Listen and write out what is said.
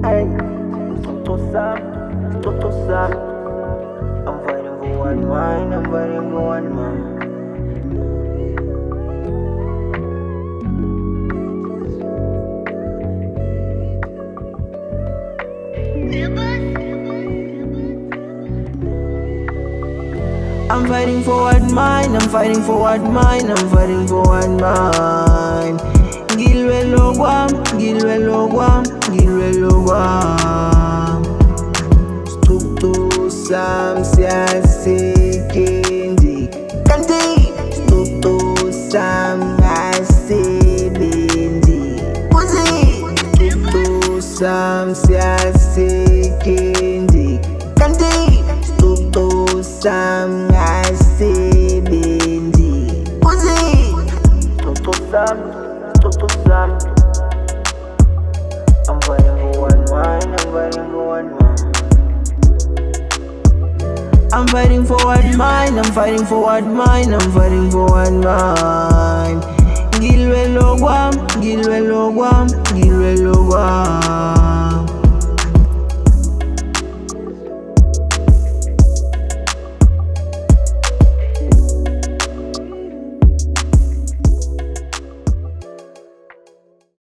Hey, Toto Sam. I'm fighting for one mind, I'm fighting for one mind. I'm fighting for one mind, I'm fighting for one mind, I'm fighting for one mind. Gilwelo guam, Gilwelo guam, Gilwelo guam. Strukto Sam siyasekendi kanti Strukto Sam asebendi Uzi Strukto Sam siyasekendi kanti Strukto Sam asebendi Uzi Strukto Sam I'm fighting for one mind, I'm fighting for one mind. I'm fighting for one mind, I'm fighting for one mind, I'm fighting for one mind. Gilwelo guam, Gilwelo guam, Gilwelo guam.